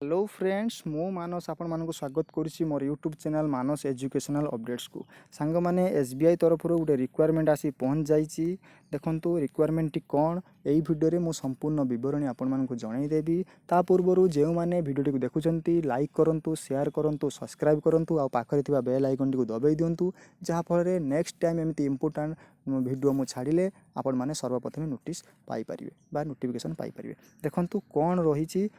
Hello friends मु मानस आपण मानक स्वागत करुच्ची मोर यूट्यूब चैनल मानस एजुकेशनल अपडेट्स को सांग मैंने एसबीआई तरफ गोटे रिक्वायरमेंट आसी पहुँच जाइए देखंतु रिक्वायरमेंट टी कौन यही भिडियो मु संपूर्ण बरणी आपण मानक जनईदेवी ता पूर्व जो मैंने भिडियो को देखुंत लाइक करूँ शेयर करूँ सब्सक्राइब करूँ आ पाखे बेल आइकन टी दबाई दिंतु जहाँफल नेक्स्ट टाइम एमती इंपोर्टाट भिडियो मु छाड़े आपण मैंने सर्वप्रथम नोटिस पाइपर बा नोटिफिकेशन पाइपर देखंतु कौन रही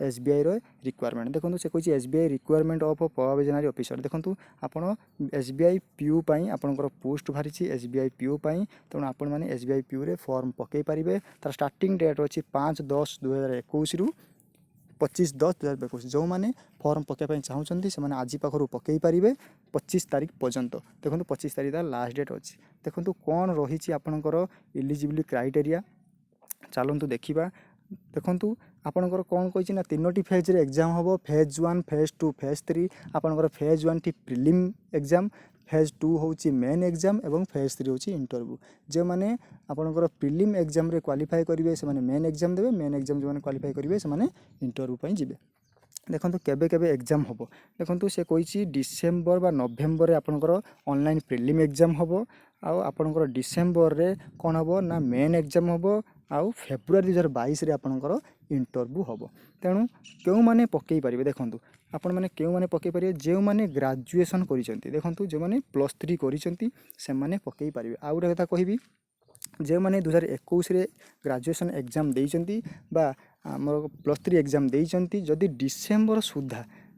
एसबीआई रिक्वायरमेंट देखो से कही SBI requirement of provisionary officer देखो आपण एसबीआई पीयू पाई आपनकर पोस्ट बाहरी एसबीआई पीयू पाई तेणु आपण मैंने एसबीआई पीयू रे फॉर्म पकई पारे तार स्टार्टिंग डेट अच्छी 5/10/2021 रु 25/10/2021 जो मैंने फॉर्म पकड़ चाहते से आज पाखु पकई पारे 25 तारीख पर्यंत देखो 25 तारीख तार लास्ट डेट अच्छी देखो कौन रही आपणकर इलिजिबिलिटी क्राइटेरिया चलतु देखा देखु आपणकर कौन कही ना 3टी फेज रे एग्जाम हम फेज 1 फेज 2 फेज 3 आपणकर phase 1 T prelim exam phase 2 होची मेन एग्जाम एवं फेज 3 होची इंटरव्यू जो माने आपणकर प्रिलिम एग्जाम रे क्वालिफाई करेंगे से माने मेन एग्जाम देवे मेन एग्जाम जो माने क्वालिफाई करेंगे से माने इंटरव्यू पई जिवे देखो केबे केबे एग्जाम हम देखो से कही डिसेम्बर बा नवेम्बर आपणकर ऑनलाइन प्रिलिम एग्जाम हम आपणकर डिसेम्बर रे कौन हम ना मेन एग्जाम हम आउ फेब्रुआरी 2022 रे आपणकर इंटरव्यू हम तेणु क्यों माने पकई पारे देखो आपण मैंने क्यों माने पकई पारे जो मैंने ग्रेजुएशन करिसेंती देखो जो मैंने +3 करिसेंती से माने पकई पारे आ गोटे कथा कहबी जो मैंने 2021 रे ग्रेजुएशन एग्जाम देइचंती बा आमर +3 एग्जाम देइचंती जदि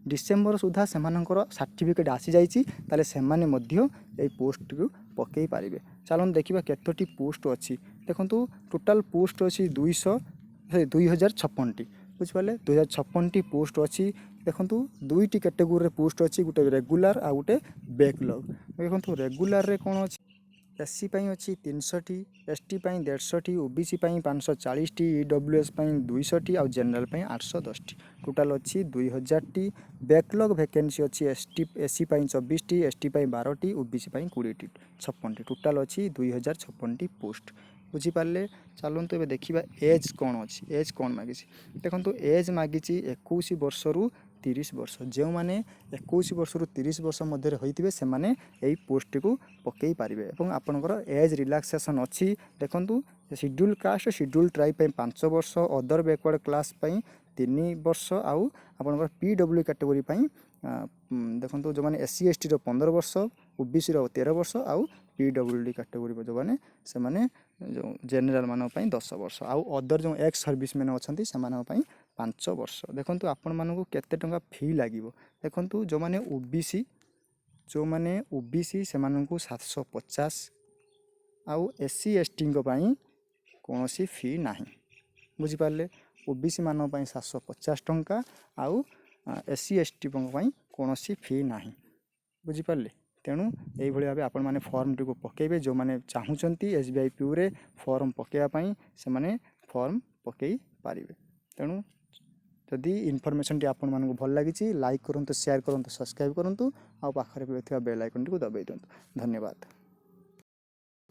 डिसेम्बर सुधा सेमानकर सर्टिफिकेट आसी जाइए ताले सेमाने मध्य ए पोस्ट को पकई पारे चलन देखा केतोटी पोस्ट अच्छी देखो टोटाल पोस्ट अच्छी 2056 बुझिपारे 2056 पोस्ट अच्छी देखो 2टी कैटेगोरी पोस्ट अच्छी गोटे रेगुलर आ गोटे बैकलॉग देखो रेगुलर रे कौन अच्छी एससी पाई अच्छी 300 एसटी पाई 150 ओबीसी पाई 540 ईडब्ल्यूएस पाई 200 आउ जनरल पाई 810 टोटाल अच्छी 2000 बैकलॉग वैकेंसी अच्छी एससी पाई 24 एसटी पाई 12 ओबीसी पाई 20 56 टोटाल अच्छी 2056 पोस्ट बुझीपारे चलते ये देखा एज कौन अच्छी एज कौन मागी देखो एज मागी 21 वर्ष रु 30 वर्ष जो मैंने 21 वर्ष रु 30 वर्ष मध्य होते से माने यही पोस्ट को पकई पारे और आपंकर एज रिलैक्सेशन अच्छी देखु शेड्यूल कास्ट शेड्यूल ट्राइब 5 वर्ष अदर बैकवर्ड क्लास 3 वर्ष आउ आपंकर पीडब्ल्यू कैटेगोरी देखो जो मैंने एससी एसटी 15 वर्ष ओबीसी 13 वर्ष आउ पीडब्ल्यूडी कैटेगोरी जो मैंने से माने जो जेनेराल मान 10 वर्ष आउ अदर जो एक्स सर्विस मैंने अच्छा से 5 वर्ष देखो आपण मानक केते टंका फी लगे देखो जो मैंने ओबीसी से 750 आउ एससी एसटी कौन फी ना बुझीपारे ओबीसी मान 750 टंका आउ एससी एसटी कौन फी ना बुझीपारे तेणु यही भाव आपण मैंने फॉर्म टी पकेबे जो मैंने चाहूँगी एसबीआई पीयू रे फॉर्म पकेवाई से माने फॉर्म पकई पारे तेणु जदि इनफॉरमेशन टी आपण मानक भल लगी लाइक करूँ शेयर करूँ सब्सक्राइब करूँ आ पाखे बेल आइकन टी दबाई दिंतु धन्यवाद।